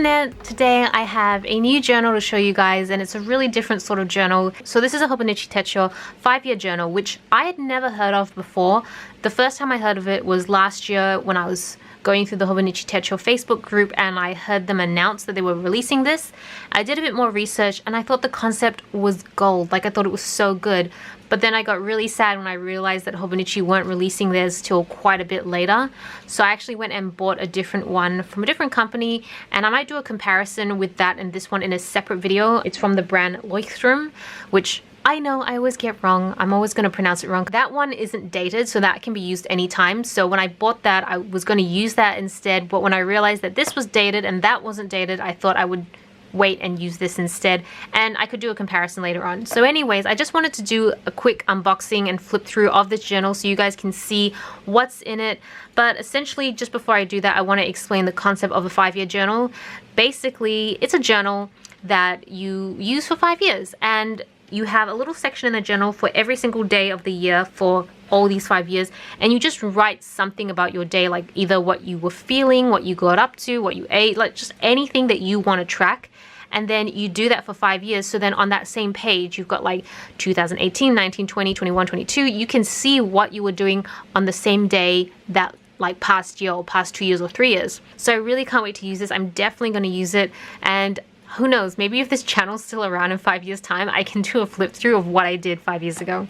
internet. Today I have a new journal to show you guys, and it's a really different sort of journal. So this is a Hobonichi Techo 5-year journal, which I had never heard of before. The first time I heard of it was last year when I was going through the Hobonichi Techo Facebook group and I heard them announce that they were releasing this. I did a bit more research and I thought the concept was gold. Like, I thought it was so good. But then I got really sad when I realized that Hobonichi weren't releasing theirs till quite a bit later. So I actually went and bought a different one from a different company, and I might do a comparison with that and this one in a separate video. It's from the brand Flipthrough, which I know I always get wrong. I'm always going to pronounce it wrong. That one isn't dated, so that can be used anytime. So when I bought that, I was going to use that instead. But when I realized that this was dated and that wasn't dated, I thought I would wait and use this instead, and I could do a comparison later on. So anyways, I just wanted to do a quick unboxing and flip through of this journal so you guys can see what's in it. But essentially, just before I do that, I want to explain the concept of a 5-year journal. Basically, it's a journal that you use for 5 years, and you have a little section in the journal for every single day of the year for all these 5 years, and you just write something about your day, like either what you were feeling, what you got up to, what you ate, like just anything that you want to track. And then you do that for 5 years. So then on that same page, you've got like 2018, 19, 20, 21, 22. You can see what you were doing on the same day that like past year or past 2 years or 3 years. So I really can't wait to use this. I'm definitely going to use it. And who knows, maybe if this channel's still around in 5 years time, I can do a flip through of what I did 5 years ago.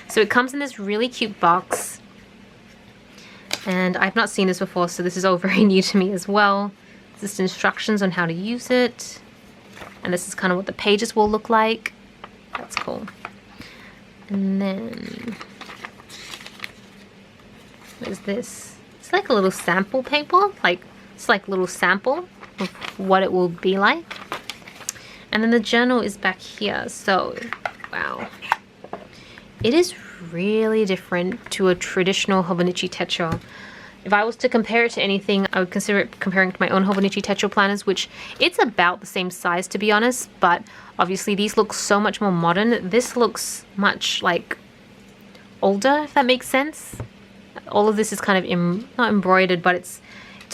So it comes in this really cute box. And I've not seen this before, so this is all very new to me as well. Just instructions on how to use it. And this is kind of what the pages will look like. That's cool. And then, what is this? It's like a little sample paper. Like, it's like a little sample of what it will be like. And then the journal is back here. So, wow. It is really different to a traditional Hobonichi Techo. If I was to compare it to anything, I would consider it comparing to my own Hobonichi Techo planners, which it's about the same size, to be honest, but obviously these look so much more modern. This looks much like older, if that makes sense. All of this is kind of not embroidered, but it's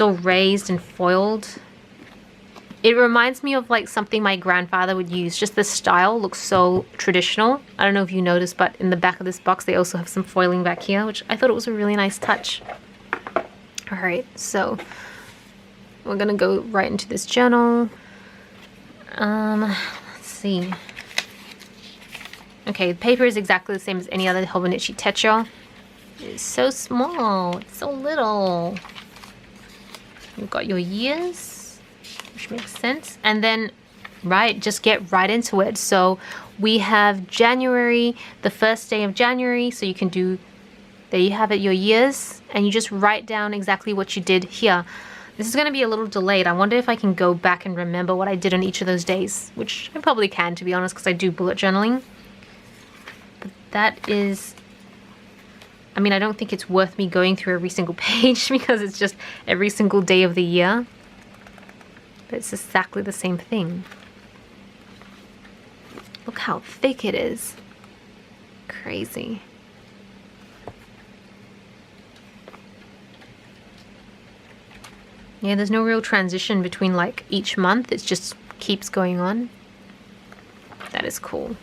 all raised and foiled. It reminds me of like something my grandfather would use. Just the style looks so traditional. I don't know if you noticed, but in the back of this box they also have some foiling back here, which I thought it was a really nice touch. Alright, so we're gonna go right into this journal. Let's see. Okay, the paper is exactly the same as any other Hobonichi Techo. It's so small, it's so little. You've got your years, which makes sense. And then, right, just get right into it. So we have January, the first day of January, so you can do, there you have it, your years, and you just write down exactly what you did here. This is going to be a little delayed. I wonder if I can go back and remember what I did on each of those days, which I probably can, to be honest, because I do bullet journaling. But that is, I mean, I don't think it's worth me going through every single page because it's just every single day of the year. But it's exactly the same thing. Look how thick it is. Crazy. Yeah, there's no real transition between like each month. It just keeps going on. That is cool.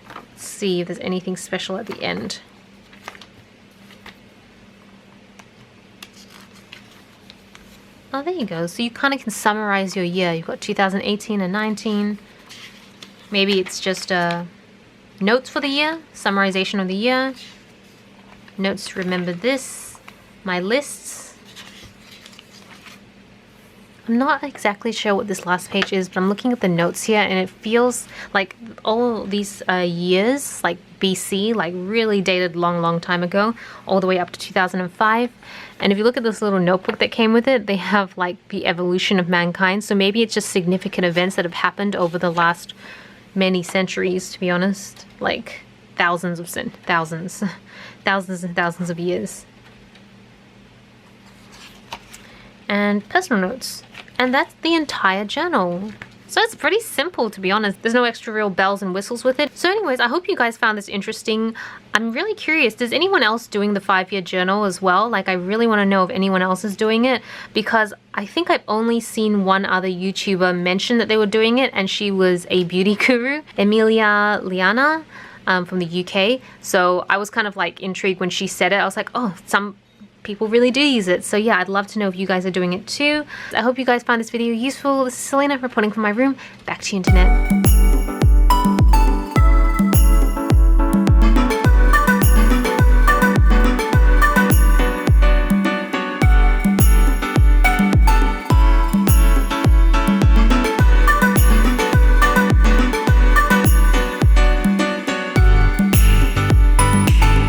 Let's see if there's anything special at the end. Oh, there you go. So you kind of can summarize your year. You've got 2018 and 19. Maybe it's just notes for the year, summarization of the year. Notes to remember this. My lists. I'm not exactly sure what this last page is, but I'm looking at the notes here and it feels like all these years, like BC, like really dated long time ago, all the way up to 2005. And if you look at this little notebook that came with it, they have like the evolution of mankind. So maybe it's just significant events that have happened over the last many centuries, to be honest. Like thousands and thousands of years. And personal notes. And that's the entire journal. So it's pretty simple, to be honest. There's no extra real bells and whistles with it. So anyways, I hope you guys found this interesting. I'm really curious, does anyone else doing the 5-year journal as well? Like, I really want to know if anyone else is doing it, because I think I've only seen one other YouTuber mention that they were doing it, and she was a beauty guru, Emilia Liana, from the UK. So I was kind of like intrigued when she said it. I was like, oh, some people really do use it. So yeah, I'd love to know if you guys are doing it too. I hope you guys found this video useful. This is Celina reporting from my room. Back to you, internet.